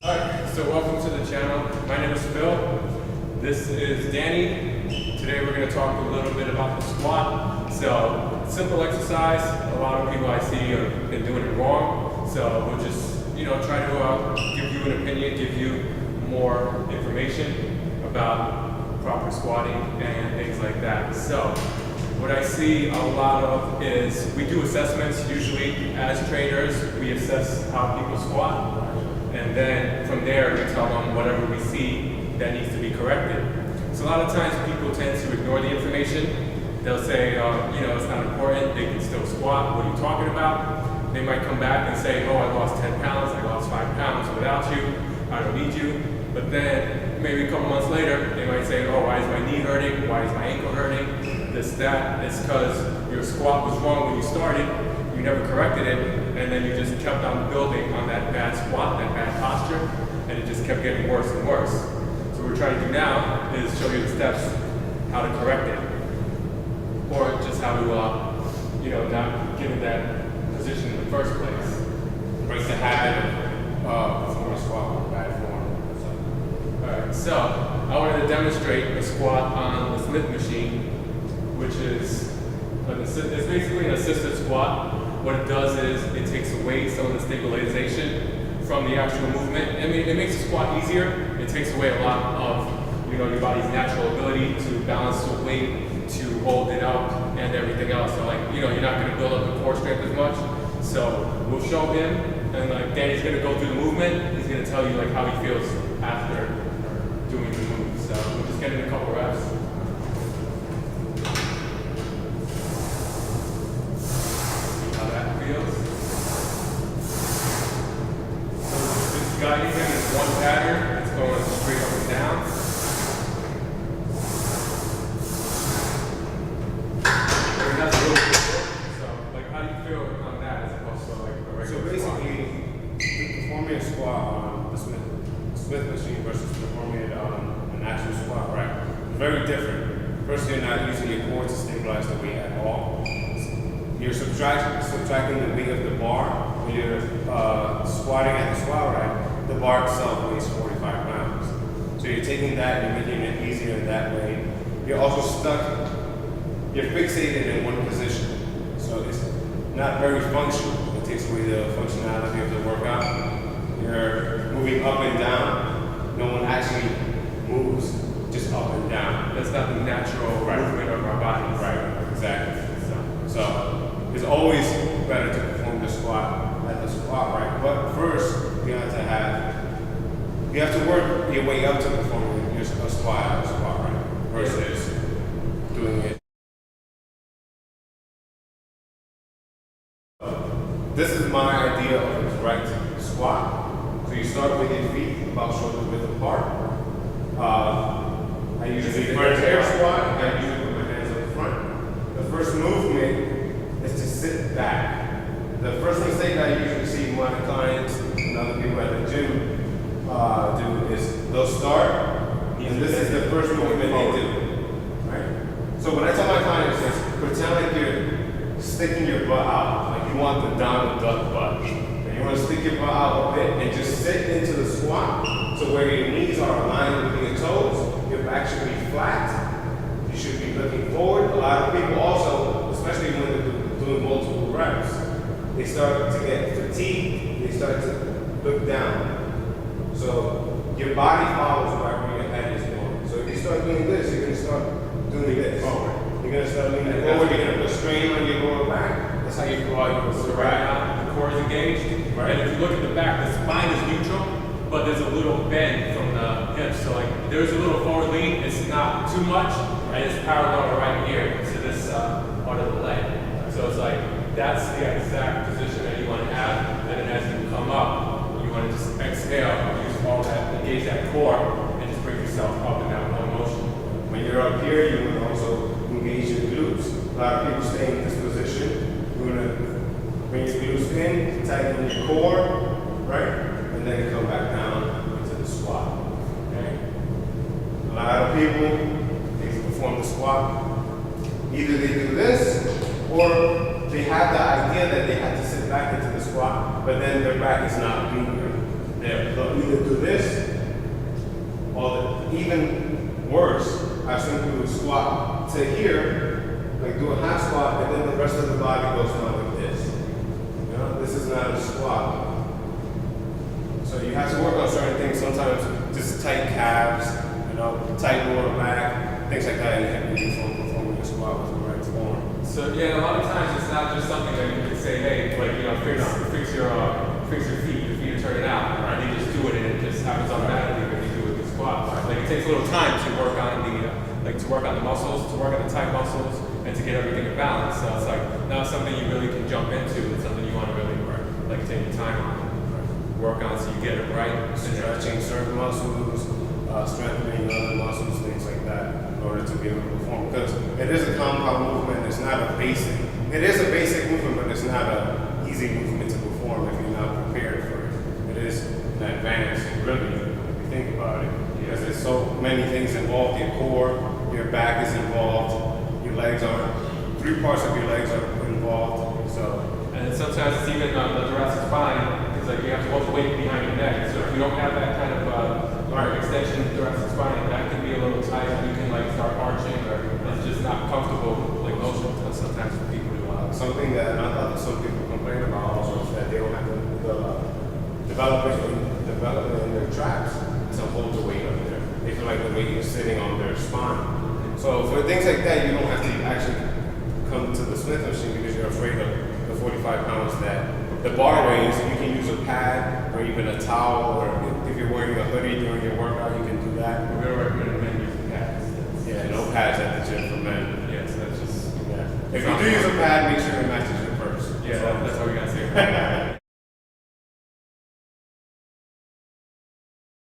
Alright, so welcome to the channel. My name is Phil. This is Danny. Today we're going to talk a little bit about the squat. So, simple exercise. A lot of people I see have been doing it wrong. So we'll just, try to give you an opinion, give you more information about proper squatting and things like that. So, what I see a lot of is we do assessments usually as trainers. We assess how people squat. And then from there, we tell them whatever we see that needs to be corrected. So a lot of times people tend to ignore the information. They'll say, it's not important, they can still squat. What are you talking about? They might come back and say, oh, I lost 10 pounds, I lost 5 pounds without you, I don't need you. But then maybe a couple months later, they might say, oh, why is my knee hurting? Why is my ankle hurting? This, that. It's because your squat was wrong when you started. You never corrected it, and then you just kept on building on that bad squat, that bad posture, and it just kept getting worse and worse. So what we're trying to do now is show you the steps how to correct it, or just how to, not get in that position in the first place. Break the habit of performing squat with bad form. Alright, so I wanted to demonstrate a squat on the Smith machine, which is it's basically an assisted squat. What it does is it takes away some of the stabilization from the actual movement. I mean, it makes the squat easier. It takes away a lot of your body's natural ability to balance the weight, to hold it up, and everything else. So you're not going to build up the core strength as much. So we'll show him, and Danny's going to go through the movement. He's going to tell you how he feels after doing the move. So we'll just get in a couple reps. Guiding him in one pattern, it's going straight up and down. And that's a little bit short. So, how do you feel on that as opposed to a regular So basically, performing a squat on the Smith machine versus performing it on an actual squat rack is very different. First, you're not using your core to stabilize the weight at all. You're subtracting the weight of the bar when you're squatting at the squat rack. The bar itself weighs 45 pounds. So you're taking that and making it easier in that way. You're also you're fixated in one position. So it's not very functional. It takes away the functionality of the workout. You're moving up and down. No one actually moves just up and down. That's not the natural movement of our bodies. Right, exactly. So it's always better to perform the squat at the squat rack. But first, you have to work your way up to performing a squat at a squat rack versus doing it. This is my idea of a correct squat. So you start with your feet about shoulder width apart. I usually do an air squat. I usually put my hands up front. The first movement is to sit back. The first mistake I usually see my clients and other people at the gym do is they'll start, and this is the first movement they do, right? So when I tell my clients is pretend like you're sticking your butt out, like you want the Donald Duck butt, and you want to stick your butt out a bit and just sit into the squat, so where your knees are aligned with your toes, your back should be flat, you should be looking forward. A lot of people also, especially when they're doing multiple reps, they start to get fatigued, they start to look down. So your body follows wherever your head is going. So if you start doing this, you're going to start doing this. You're going to start leaning forward, you're going to put strain on your lower back. That's how you feel like So right now, the core is engaged. Right. And if you look at the back, the spine is neutral, but there's a little bend from the hips. So there's a little forward lean. It's not too much, and it's parallel right here to this part of the leg. So it's that's the exact position that you want to have, and then as you come up, you want to just exhale, use all that, engage that core, and just bring yourself up in that one motion. When you're up here, you want to also engage your glutes. A lot of people stay in this position. You want to bring your glutes in, tighten your core, right? And then come back down into the squat, okay? A lot of people, they perform the squat. Either they do this, or they have the idea that they have to sit back into the squat, but then their back is not moving. They'll either do this, or even worse, I simply do a squat to here, like do a half squat, and then the rest of the body goes down like this. You know, this is not a squat. So you have to work on certain things. Sometimes just tight calves, you know, tight lower back, things like that, and you can performing the squat with the right form. So yeah, a lot of times it's not just something that you can say, hey, like fix your feet. Your feet are turning out, right? You just do it, and it just happens automatically when you do it with the squat. Like it takes a little time to work on the muscles, to work on the tight muscles, and to get everything in balance. So it's like not something you really can jump into. It's something you want to really like take your time on. Work on so you get it right. Stretching certain muscles, strengthening other muscles, things like that, in order to be able to perform. Because it is a compound movement. It's not a basic. It is a basic movement, but it's not an easy movement to perform if you're not prepared for it. It is an advanced, really, if you think about it, because there's so many things involved. Your core, your back is involved. Your legs are 3 parts of your legs are involved. So. And sometimes it's even the thoracic spine, because like you have to hold the weight behind your neck. So if you don't have that kind of extension of the thoracic spine, that can be a little tight. You can like start arching, or it's just not comfortable like motion sometimes for people to something that I thought that some people complain about also is that they don't have the development in their traps to hold the weight up there. They feel like the weight is sitting on their spine. So for things like that, you don't have to actually come to the Smith machine because you're afraid of the 45 pounds that the bar weighs. You can use a pad or even a towel, or if you're wearing a hoodie during your workout, you can do that. We're going to recommend men using pads. Yeah, no pads at the gym for men. Yeah, so that's just... If you do use a pad, make sure it matches your purse. Yeah, that's all we got to say.